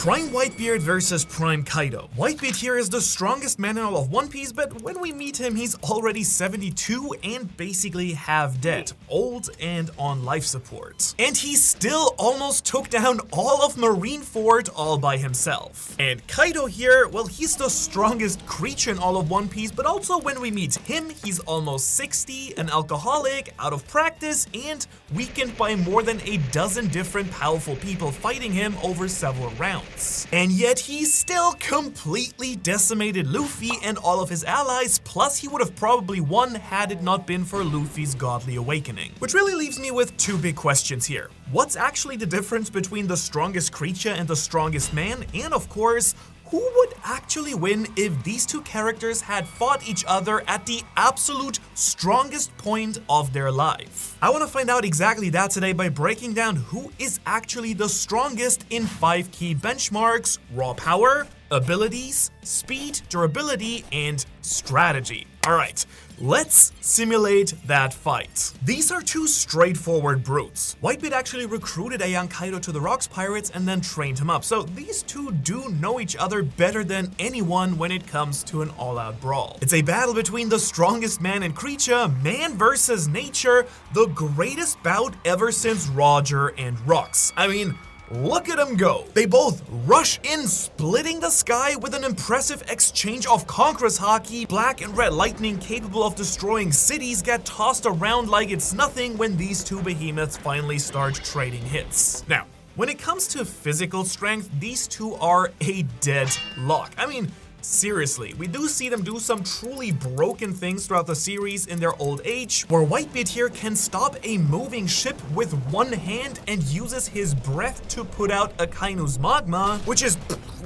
Prime Whitebeard versus Prime Kaido. Whitebeard here is the strongest man in all of One Piece, but when we meet him, he's already 72 and basically half dead, old and on life support. And he still almost took down all of Marineford all by himself. And Kaido here, well, he's the strongest creature in all of One Piece, but also when we meet him, he's almost 60, an alcoholic, out of practice, and weakened by more than a dozen different powerful people fighting him over several rounds. And yet he still completely decimated Luffy and all of his allies, plus he would have probably won had it not been for Luffy's godly awakening. Which really leaves me with two big questions here. What's actually the difference between the strongest creature and the strongest man? And of course, who would actually win if these two characters had fought each other at the absolute strongest point of their life? I want to find out exactly that today by breaking down who is actually the strongest in 5 key benchmarks: raw power, abilities, speed, durability, and strategy. Alright, let's simulate that fight. These are two straightforward brutes. Whitebeard actually recruited a young Kaido to the Rocks Pirates and then trained him up, so these two do know each other better than anyone when it comes to an all-out brawl. It's a battle between the strongest man and creature, man versus nature, the greatest bout ever since Roger and Rocks. I mean, look at them go. They both rush in, splitting the sky with an impressive exchange of Conqueror's Haki. Black and red lightning capable of destroying cities get tossed around like it's nothing when these two behemoths finally start trading hits. Now, when it comes to physical strength, these two are a deadlock. I mean, seriously, we do see them do some truly broken things throughout the series in their old age, where Whitebeard here can stop a moving ship with one hand and uses his breath to put out Akainu's magma, which is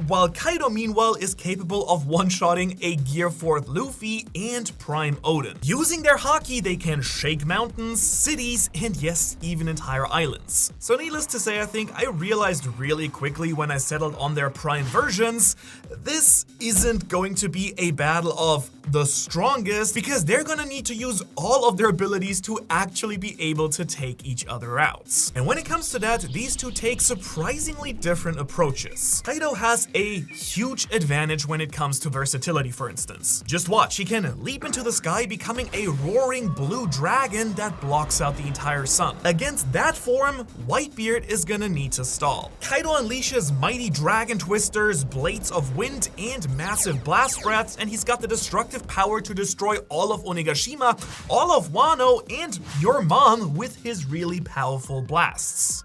while Kaido meanwhile is capable of one-shotting a Gear 4th Luffy and Prime Odin. Using their haki, they can shake mountains, cities, and yes, even entire islands. So needless to say, I think I realized really quickly when I settled on their Prime versions, this isn't going to be a battle of the strongest, because they're gonna need to use all of their abilities to actually be able to take each other out. And when it comes to that, these two take surprisingly different approaches. Kaido has a huge advantage when it comes to versatility, for instance. Just watch, he can leap into the sky, becoming a roaring blue dragon that blocks out the entire sun. Against that form, Whitebeard is gonna need to stall. Kaido unleashes mighty dragon twisters, blades of wind, and massive blast breaths, and he's got the destructive power to destroy all of Onigashima, all of Wano, and your mom with his really powerful blasts.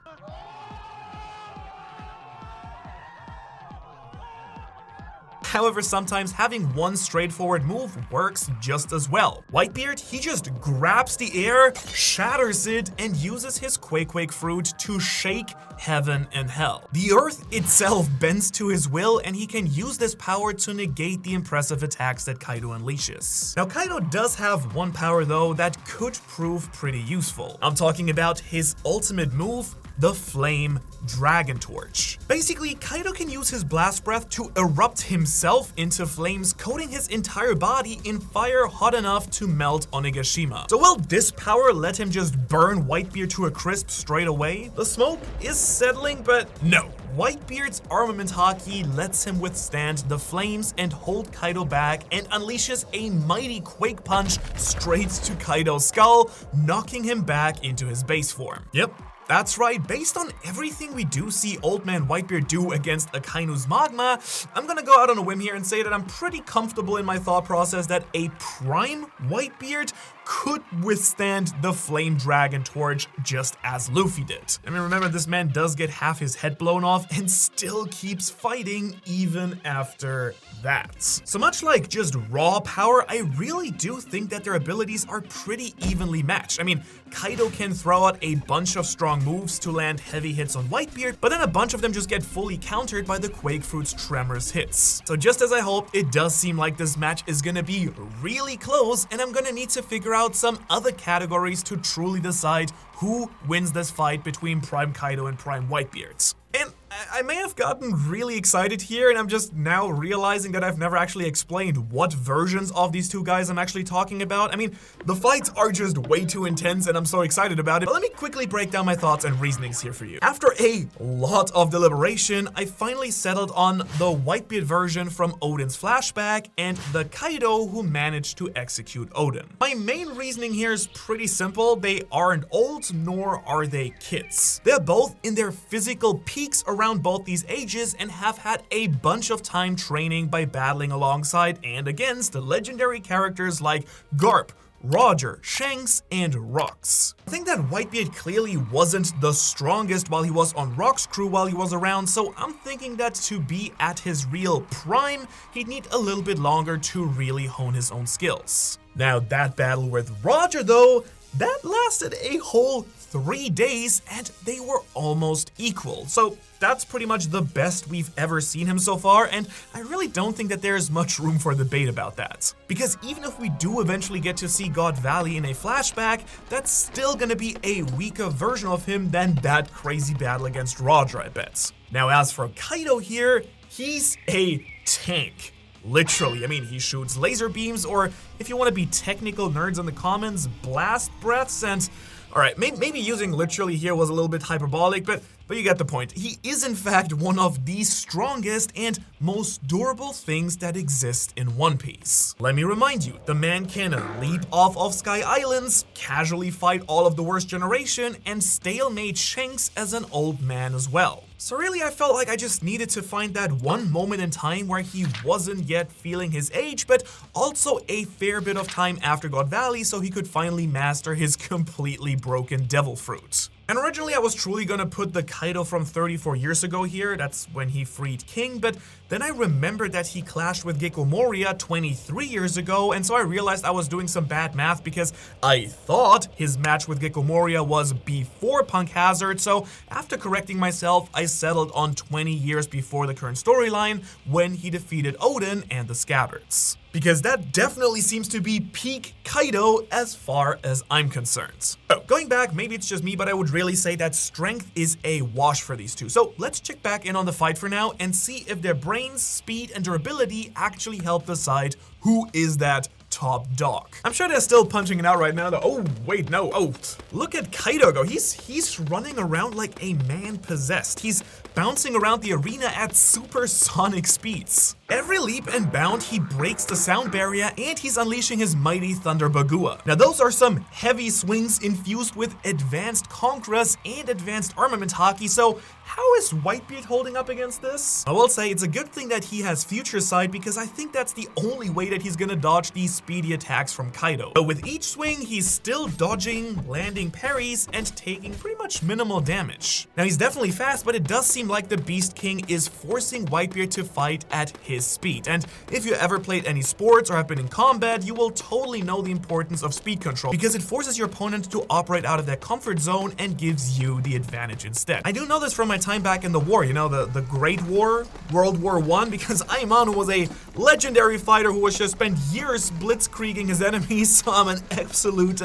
However, sometimes having one straightforward move works just as well. Whitebeard, he just grabs the air, shatters it, and uses his Quake fruit to shake heaven and hell. The earth itself bends to his will, and he can use this power to negate the impressive attacks that Kaido unleashes. Now, Kaido does have one power though that could prove pretty useful. I'm talking about his ultimate move, the Flame Dragon Torch. Basically, Kaido can use his blast breath to erupt himself into flames, coating his entire body in fire hot enough to melt Onigashima. So will this power let him just burn Whitebeard to a crisp straight away? The smoke is settling, but no. Whitebeard's armament haki lets him withstand the flames and hold Kaido back, and unleashes a mighty Quake Punch straight to Kaido's skull, knocking him back into his base form. Yep. That's right, based on everything we do see Old Man Whitebeard do against Akainu's magma, I'm gonna go out on a whim here and say that I'm pretty comfortable in my thought process that a Prime Whitebeard could withstand the Flame Dragon Torch just as Luffy did. I mean, remember, this man does get half his head blown off and still keeps fighting even after that. So much like just raw power, I really do think that their abilities are pretty evenly matched. I mean, Kaido can throw out a bunch of strong moves to land heavy hits on Whitebeard, but then a bunch of them just get fully countered by the Quake Fruit's Tremors hits. So just as I hoped, it does seem like this match is gonna be really close, and I'm gonna need to figure out some other categories to truly decide who wins this fight between Prime Kaido and Prime Whitebeard. And I may have gotten really excited here, and I'm just now realizing that I've never actually explained what versions of these two guys I'm actually talking about. I mean, the fights are just way too intense, and I'm so excited about it. But let me quickly break down my thoughts and reasonings here for you. After a lot of deliberation, I finally settled on the Whitebeard version from Odin's flashback and the Kaido who managed to execute Odin. My main reasoning here is pretty simple. They aren't old, nor are they kids. They're both in their physical peaks around both these ages and have had a bunch of time training by battling alongside and against legendary characters like Garp, Roger, Shanks, and Rox. I think that Whitebeard clearly wasn't the strongest while he was on Rock's crew while he was around, so I'm thinking that to be at his real prime, he'd need a little bit longer to really hone his own skills. Now that battle with Roger though, that lasted a whole 3 days and they were almost equal. So that's pretty much the best we've ever seen him so far, and I really don't think that there's much room for debate about that. Because even if we do eventually get to see God Valley in a flashback, that's still gonna be a weaker version of him than that crazy battle against Roger, I bet. Now as for Kaido here, he's a tank. Literally, I mean, he shoots laser beams, or if you want to be technical nerds in the comments, blast breaths, and alright, maybe using literally here was a little bit hyperbolic, but you get the point. He is in fact one of the strongest and most durable things that exist in One Piece. Let me remind you, the man can leap off of Sky Islands, casually fight all of the worst generation, and stalemate Shanks as an old man as well. So really I felt like I just needed to find that one moment in time where he wasn't yet feeling his age, but also a fair bit of time after God Valley so he could finally master his completely broken devil fruit. And originally I was truly gonna put the Kaido from 34 years ago here, that's when he freed King, but then I remembered that he clashed with Gekko Moria 23 years ago, and so I realized I was doing some bad math because I thought his match with Gekko Moria was before Punk Hazard, so after correcting myself, I settled on 20 years before the current storyline when he defeated Odin and the Scabbards. Because that definitely seems to be peak Kaido as far as I'm concerned. So going back, maybe it's just me, but I would really say that strength is a wash for these two. So let's check back in on the fight for now and see if their brains, speed, and durability actually help decide who is that top dog. I'm sure they're still punching it out right now though. Oh, wait, no. Oh, look at Kaido go. He's running around like a man possessed. He's bouncing around the arena at supersonic speeds. Every leap and bound, he breaks the sound barrier and he's unleashing his mighty Thunder Bagua. Now those are some heavy swings infused with advanced Conquerors and advanced armament hockey, so how is Whitebeard holding up against this? I will say it's a good thing that he has Future Sight because I think that's the only way that he's gonna dodge these speedy attacks from Kaido. But with each swing, he's still dodging, landing parries, and taking pretty much minimal damage. Now he's definitely fast, but it does seem like the Beast King is forcing Whitebeard to fight at his speed. And if you ever played any sports or have been in combat, you will totally know the importance of speed control because it forces your opponent to operate out of their comfort zone and gives you the advantage instead. I do know this from my time back in the war, you know, the Great War, World War I, because Aimanu was a legendary fighter who was just spent years blitzkrieging his enemies, so I'm an absolute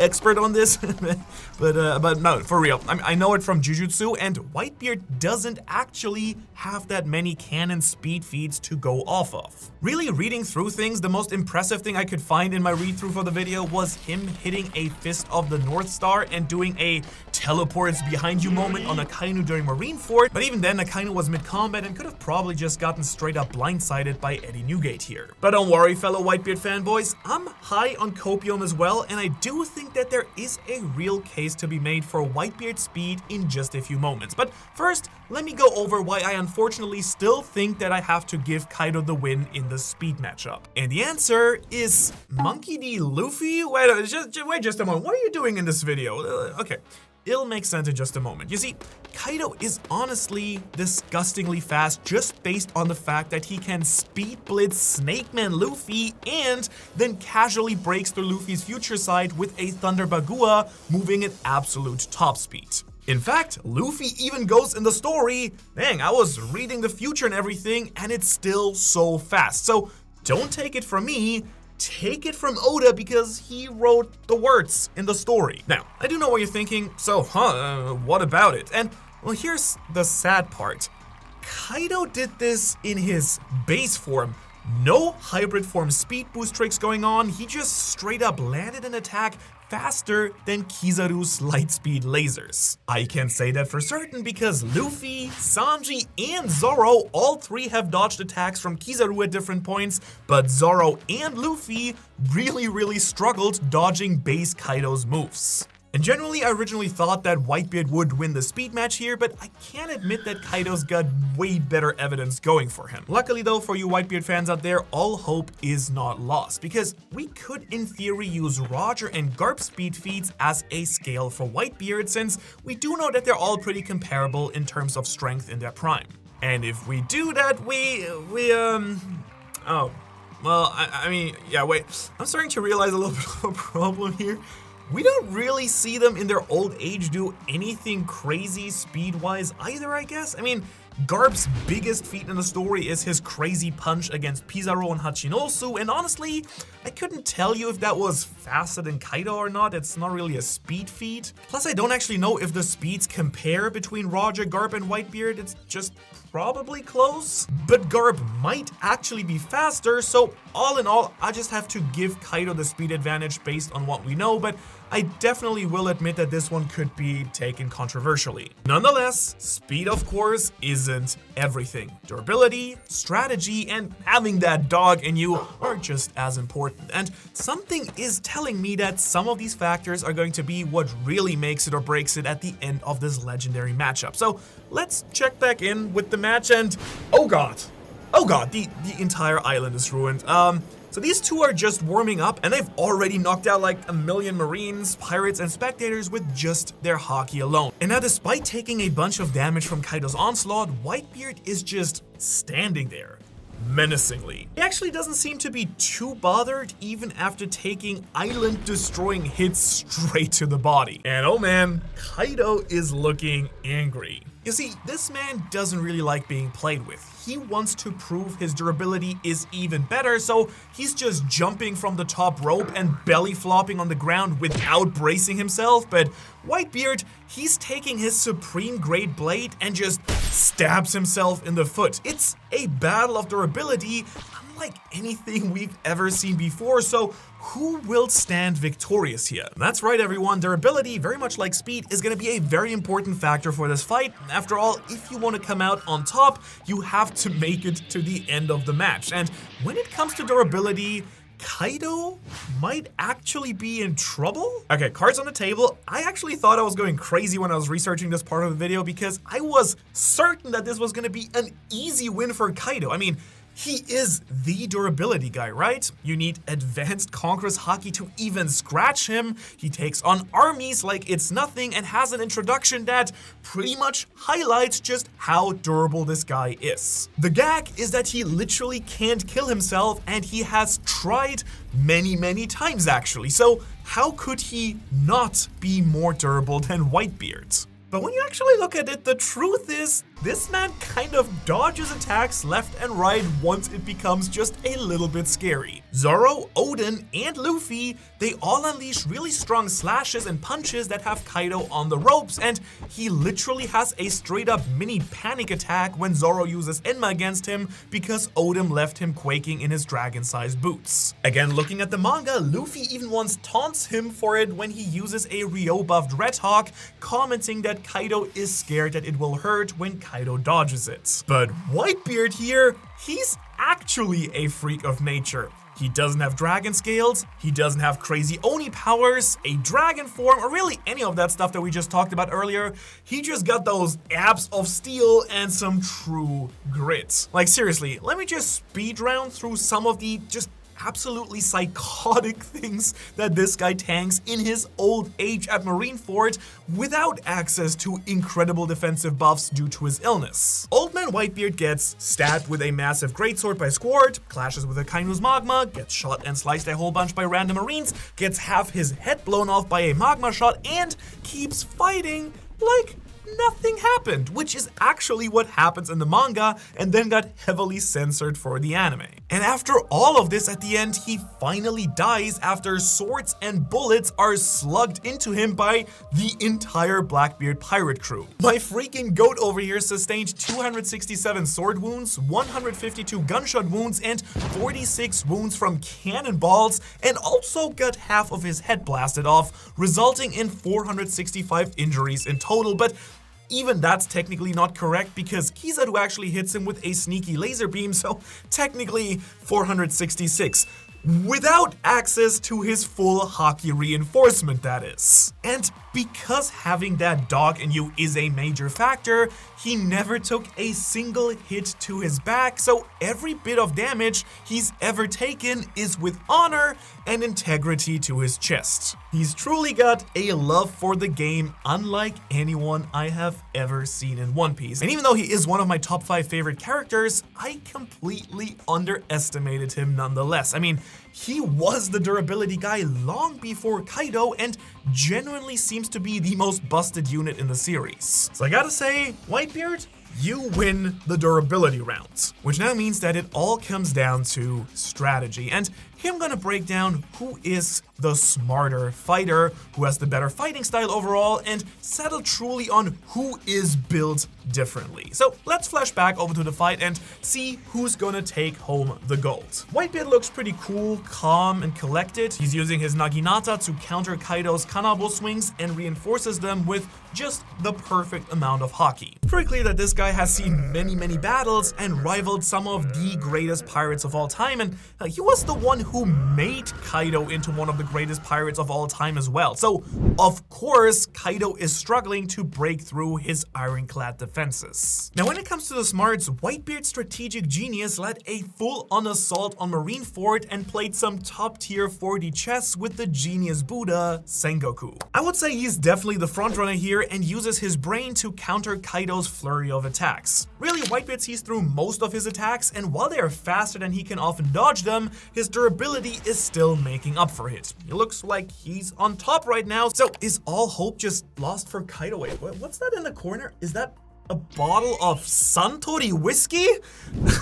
expert on this. but no, for real, I know it from Jujutsu, and Whitebeard doesn't actually have that many cannon speed feeds to go off of. Really reading through things, the most impressive thing I could find in my read through for the video was him hitting a Fist of the North Star and doing a teleports behind you moment on Akainu during Marineford, but even then Akainu was mid-combat and could have probably just gotten straight up blindsided by Eddie Newgate here. But don't worry fellow Whitebeard fanboys, I'm high on copium as well, and I do think that there is a real case to be made for Whitebeard speed in just a few moments. But first, let me go over why I unfortunately still think that I have to give Kaido the win in the speed matchup. And the answer is Monkey D. Luffy? Wait just a moment, what are you doing in this video? Okay. It'll make sense in just a moment. You see, Kaido is honestly disgustingly fast just based on the fact that he can speed blitz Snake Man Luffy and then casually breaks through Luffy's Future Sight with a Thunder Bagua, moving at absolute top speed. In fact, Luffy even goes in the story, dang, I was reading the future and everything, and it's still so fast. So don't take it from me, take it from Oda because he wrote the words in the story. Now, I do know what you're thinking, so what about it? And well, here's the sad part. Kaido did this in his base form. No hybrid form speed boost tricks going on, he just straight up landed an attack faster than Kizaru's lightspeed lasers. I can say that for certain because Luffy, Sanji, and Zoro all three have dodged attacks from Kizaru at different points, but Zoro and Luffy really struggled dodging base Kaido's moves. And generally, I originally thought that Whitebeard would win the speed match here, but I can't admit that Kaido's got way better evidence going for him. Luckily though, for you Whitebeard fans out there, all hope is not lost, because we could in theory use Roger and Garp speed feats as a scale for Whitebeard, since we do know that they're all pretty comparable in terms of strength in their prime. And if we do that, I mean, wait, I'm starting to realize a little bit of a problem here. We don't really see them in their old age do anything crazy speed-wise either, I guess. I mean, Garp's biggest feat in the story is his crazy punch against Pizarro and Hachinosu, and honestly, I couldn't tell you if that was faster than Kaido or not. It's not really a speed feat. Plus, I don't actually know if the speeds compare between Roger, Garp, and Whitebeard. It's just probably close. But Garp might actually be faster, so all in all, I just have to give Kaido the speed advantage based on what we know, but I definitely will admit that this one could be taken controversially. Nonetheless, speed of course isn't everything. Durability, strategy, and having that dog in you are just as important. And something is telling me that some of these factors are going to be what really makes it or breaks it at the end of this legendary matchup. So let's check back in with the match, and oh god, the entire island is ruined. So these two are just warming up, and they've already knocked out like a million Marines, pirates, and spectators with just their Haki alone. And now, despite taking a bunch of damage from Kaido's onslaught, Whitebeard is just standing there, menacingly. He actually doesn't seem to be too bothered even after taking island-destroying hits straight to the body. And oh man, Kaido is looking angry. You see, this man doesn't really like being played with. He wants to prove his durability is even better, so he's just jumping from the top rope and belly flopping on the ground without bracing himself. But Whitebeard, he's taking his supreme grade blade and just stabs himself in the foot. It's a battle of durability unlike anything we've ever seen before, so who will stand victorious here? That's right everyone, durability, very much like speed, is going to be a very important factor for this fight. After all, if you want to come out on top, you have to make it to the end of the match. And when it comes to durability, Kaido might actually be in trouble? Okay, cards on the table. I actually thought I was going crazy when I was researching this part of the video because I was certain that this was going to be an easy win for Kaido. I mean, he is the durability guy, right? You need advanced Conqueror's Haki to even scratch him. He takes on armies like it's nothing and has an introduction that pretty much highlights just how durable this guy is. The gag is that he literally can't kill himself, and he has tried many times actually. So how could he not be more durable than Whitebeard? But when you actually look at it, the truth is, this man kind of dodges attacks left and right once it becomes just a little bit scary. Zoro, Oden, and Luffy, they all unleash really strong slashes and punches that have Kaido on the ropes, and he literally has a straight up mini panic attack when Zoro uses Enma against him because Oden left him quaking in his dragon-sized boots. Again, looking at the manga, Luffy even once taunts him for it when he uses a Ryo-buffed Red Hawk, commenting that Kaido is scared that it will hurt when Kaido dodges it. But Whitebeard here, he's actually a freak of nature. He doesn't have dragon scales, he doesn't have crazy Oni powers, a dragon form, or really any of that stuff that we just talked about earlier. He just got those abs of steel and some true grit. Like seriously, let me just speed round through some of the just absolutely psychotic things that this guy tanks in his old age at Marineford without access to incredible defensive buffs due to his illness. Old Man Whitebeard gets stabbed with a massive greatsword by Squart, clashes with a Kainu's magma, gets shot and sliced a whole bunch by random Marines, gets half his head blown off by a magma shot, and keeps fighting like nothing happened, which is actually what happens in the manga and then got heavily censored for the anime. And after all of this, at the end, he finally dies after swords and bullets are slugged into him by the entire Blackbeard pirate crew. My freaking goat over here sustained 267 sword wounds, 152 gunshot wounds, and 46 wounds from cannonballs, and also got half of his head blasted off, resulting in 465 injuries in total. But even that's technically not correct because Kizaru actually hits him with a sneaky laser beam, so technically 466. Without access to his full hockey reinforcement, that is. And because having that dog in you is a major factor, he never took a single hit to his back, so every bit of damage he's ever taken is with honor and integrity to his chest. He's truly got a love for the game unlike anyone I have ever seen in One Piece. And even though he is one of my top 5 favorite characters, I completely underestimated him nonetheless. I mean, he was the durability guy long before Kaido and genuinely seems to be the most busted unit in the series. So I gotta say, Whitebeard, you win the durability rounds, which now means that it all comes down to strategy. And here I'm gonna break down who is the smarter fighter, who has the better fighting style overall, and settle truly on who is built differently. So let's flash back over to the fight and see who's gonna take home the gold. Whitebeard looks pretty cool, calm, and collected. He's using his Naginata to counter Kaido's Kanabo swings and reinforces them with just the perfect amount of haki. Pretty clear that this guy has seen many battles and rivaled some of the greatest pirates of all time, and he was the one who made Kaido into one of the greatest pirates of all time as well. So, of course, Kaido is struggling to break through his ironclad defenses. Now, when it comes to the smarts, Whitebeard's strategic genius led a full-on assault on Marineford and played some top-tier 4D chess with the genius Buddha, Sengoku. I would say he's definitely the frontrunner here and uses his brain to counter Kaido's flurry of attacks. Really, Whitebeard sees through most of his attacks, and while they are faster than he can often dodge them, his durability is still making up for it. It looks like he's on top right now, so is all hope just lost for Kaido? Wait, what's that in the corner? Is that a bottle of Suntory whiskey?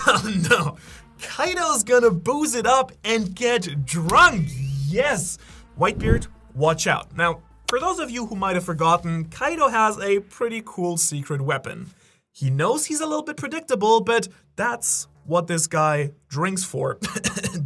Oh no, Kaido's gonna booze it up and get drunk, yes! Whitebeard, watch out. Now, for those of you who might have forgotten, Kaido has a pretty cool secret weapon. He knows he's a little bit predictable, but that's what this guy drinks for.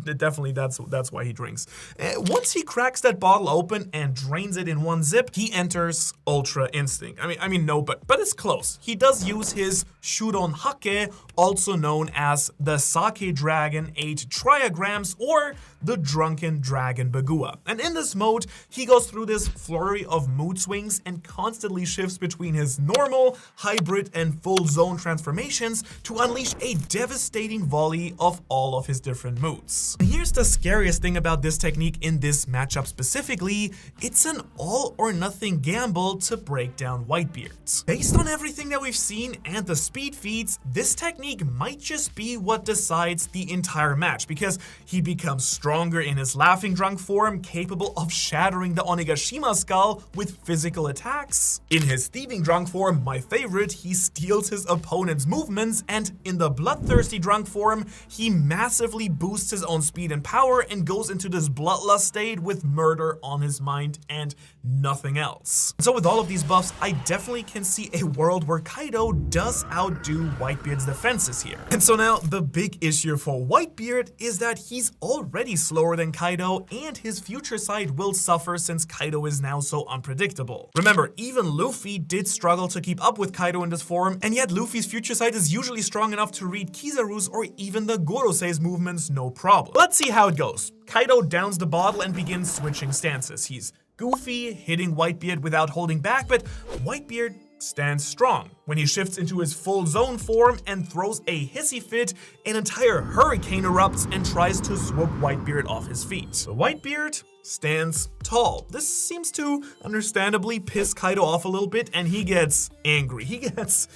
Definitely that's why he drinks. Once he cracks that bottle open and drains it in one zip, he enters Ultra Instinct. I mean no, but it's close. He does use his Shuron Hake, also known as the Sake Dragon 8 Triagrams or the Drunken Dragon Bagua. And in this mode, he goes through this flurry of mood swings and constantly shifts between his normal, hybrid, and full zone transformations to unleash a devastating volley of all of his different moods. And here's the scariest thing about this technique in this matchup specifically, it's an all or nothing gamble to break down Whitebeard. Based on everything that we've seen and the speed feeds, this technique might just be what decides the entire match because he becomes stronger in his laughing drunk form, capable of shattering the Onigashima skull with physical attacks. In his thieving drunk form, my favorite, he steals his opponent's movements, and in the bloodthirsty drunk form, he massively boosts his own speed and power and goes into this bloodlust state with murder on his mind and nothing else. So with all of these buffs, I definitely can see a world where Kaido does outdo Whitebeard's defenses here. And so now the big issue for Whitebeard is that he's already slower than Kaido and his future sight will suffer since Kaido is now so unpredictable. Remember, even Luffy did struggle to keep up with Kaido in this form, and yet Luffy's future sight is usually strong enough to read Kizaru's or even the Gorosei's movements no problem. Let's see how it goes. Kaido downs the bottle and begins switching stances. He's goofy, hitting Whitebeard without holding back, but Whitebeard stands strong. When he shifts into his full zone form and throws a hissy fit, an entire hurricane erupts and tries to swoop Whitebeard off his feet. So Whitebeard stands tall. This seems to understandably piss Kaido off a little bit, and he gets angry. He gets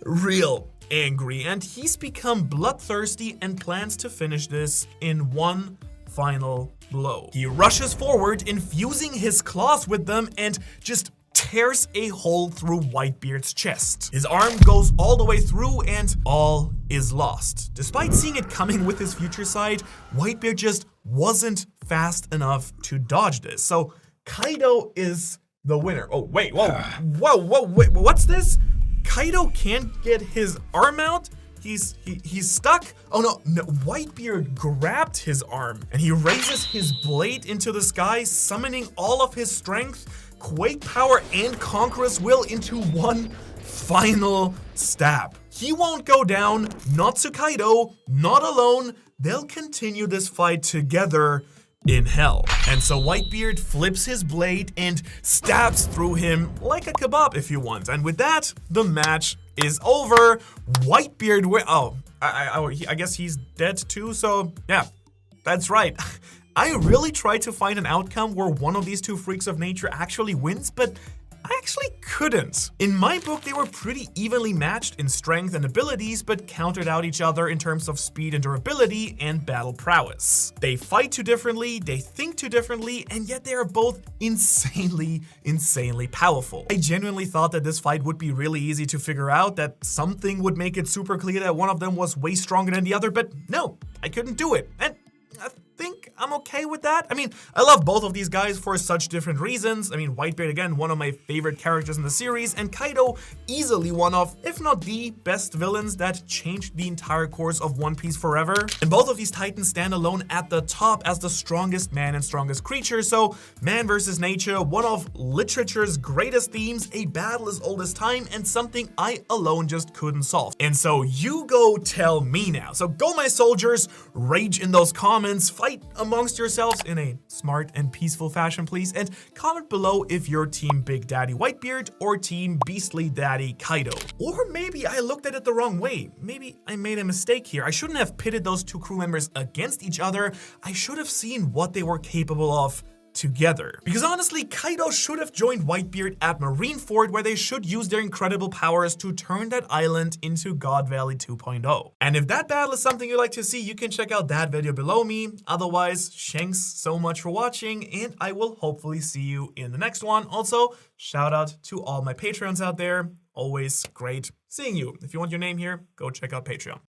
real angry, and he's become bloodthirsty and plans to finish this in one final blow. He rushes forward, infusing his claws with them and just tears a hole through Whitebeard's chest. His arm goes all the way through and all is lost. Despite seeing it coming with his future sight, Whitebeard just wasn't fast enough to dodge this. So Kaido is the winner. Oh, wait, wait, what's this? Kaido can't get his arm out? He's stuck? Oh no, Whitebeard grabbed his arm and he raises his blade into the sky, summoning all of his strength, quake power, and conqueror's will into one final stab. He won't go down, not to Kaido, not alone. They'll continue this fight together in hell. And so Whitebeard flips his blade and stabs through him like a kebab if you want. And with that, the match is over. Whitebeard, I guess he's dead too, so yeah, that's right. I really tried to find an outcome where one of these two freaks of nature actually wins, but I actually couldn't. In my book, they were pretty evenly matched in strength and abilities, but countered out each other in terms of speed and durability and battle prowess. They fight too differently, they think too differently, and yet they are both insanely powerful. I genuinely thought that this fight would be really easy to figure out, that something would make it super clear that one of them was way stronger than the other, but no, I couldn't do it. And I think I'm okay with that. I mean, I love both of these guys for such different reasons. I mean, Whitebeard, again, one of my favorite characters in the series, and Kaido, easily one of, if not the best villains that changed the entire course of One Piece forever. And both of these titans stand alone at the top as the strongest man and strongest creature. So man versus nature, one of literature's greatest themes, a battle as old as time, and something I alone just couldn't solve. And so you go tell me now. So go, my soldiers, rage in those comments, fight amongst yourselves in a smart and peaceful fashion, please, and comment below if you're team Big Daddy Whitebeard or team Beastly Daddy Kaido. Or maybe I looked at it the wrong way. Maybe I made a mistake here. I shouldn't have pitted those two crew members against each other. I should have seen what they were capable of together. Because honestly, Kaido should have joined Whitebeard at Marineford, where they should use their incredible powers to turn that island into God Valley 2.0. And if that battle is something you'd like to see, you can check out that video below me. Otherwise, thanks so much for watching, and I will hopefully see you in the next one. Also, shout out to all my Patreons out there. Always great seeing you. If you want your name here, go check out Patreon.